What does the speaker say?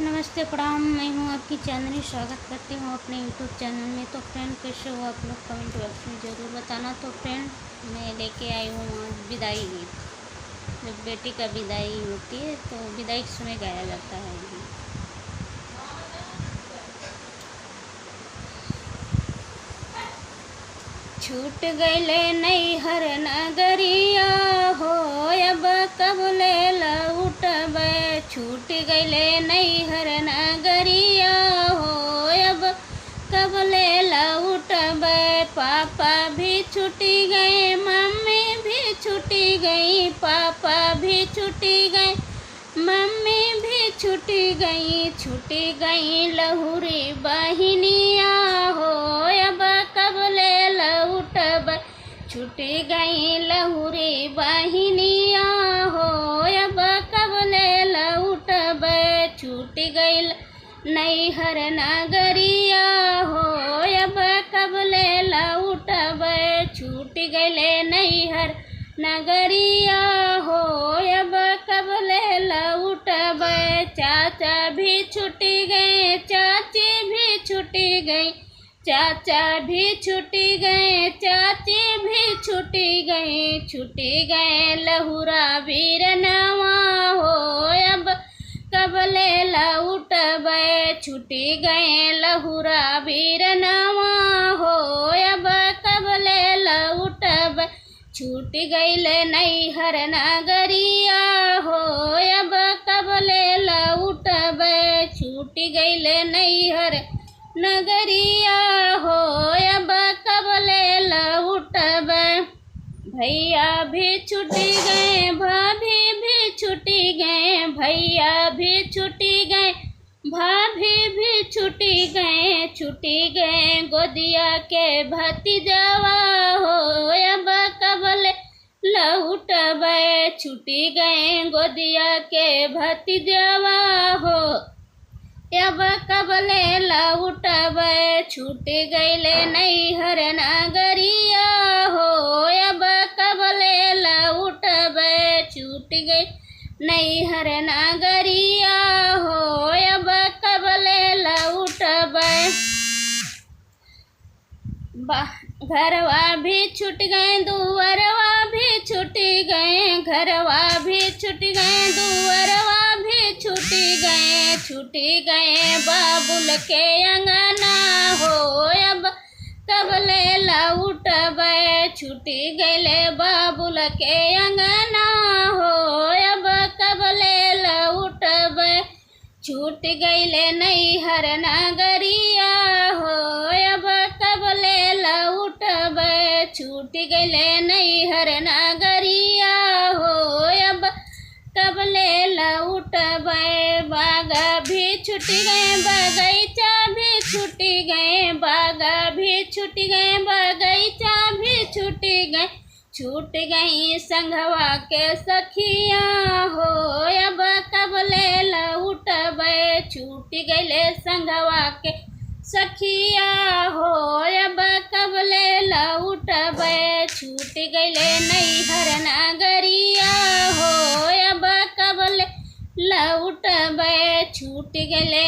नमस्ते प्रणाम। मैं हूँ आपकी चांदनी, स्वागत करती हूँ अपने यूट्यूब चैनल में। तो फ्रेंड, कैसे हो आप लोग, कमेंट बॉक्स में ज़रूर बताना। तो फ्रेंड, मैं लेके आई हूँ आज विदाई गीत। जब बेटी का विदाई होती है तो विदाई के समय गाया जाता है। छूट गईले नैहर नगरिया हो, अब कब ले लौटबे। छूट गईले नैहर नगरिया हो, अब कब ले लौटबे। पापा भी छुटी गए, मम्मी भी छुटी गई। पापा भी छुटी गए, मम्मी भी छुटी गई लहुरी बहिनिया हो, अब कब ले लौटब। छुटी गई लहुरी बहिनिया हो, अब कब ले लौटब। छूट गई नैहर नगरिया हो, अब कब ले लौटब। छूट गईले नैहर नगरिया हो, अब कब ले लौटब। चाचा भी छुटी गए, चाची भी छुटी गई। चाचा भी छुटी गए, चाची भी छुटी गए लहुरा वीरनवा हो, अब कब ले लौटब। छुटी गए लहुरा वीरनवा हो, अब कब ले लौटब। छूट गईले नैहर नगरिया हो, अब कब ले लौटब। छूट गईले नैहर नगरिया हो, अब कब ले लौटब। भैया भी छुटी गए, भाभी भी छुटी गए। भैया भी छुटी गए, भाभी भी छुटी गए गोदिया के भतीजवा हो, अब कब ले लौटब। छुटी गए गोदिया के भतीजवा हो, अब कब ले लौटब। छूट गईले नैहर नगरिया हो, अब कब ले लौटब। छूट गई नैहर नगरिया हो, अब कब ले लौटब। घरवा भी छूट गए, दुअरवा भी छूट गए। घरवा भी छूट गए, दुअरवा भी छूट गए बाबुल के अंगना हो, अब कब ले लौटब। छूट गईले बाबुल के अंगना हो, अब कब ले लौटब। छूट गईले नैहर नगरिया हो, अब कब ले लौटब। छूट गईले नैहर नगरिया हो, अब कब ले लौटब। बागा भी छूट गए, बगीचा भी छूट गए। बागा भी छूट गए, बगीचा भी छूट गए। छूट गई संघवा के सखिया हो, अब कब ले लौटब। छूट गईले संघवा के सखिया हो, अब कब ले लौटब। छूट गईले नैहर नगरिया हो, अब कब ले लौटब। छूट गईले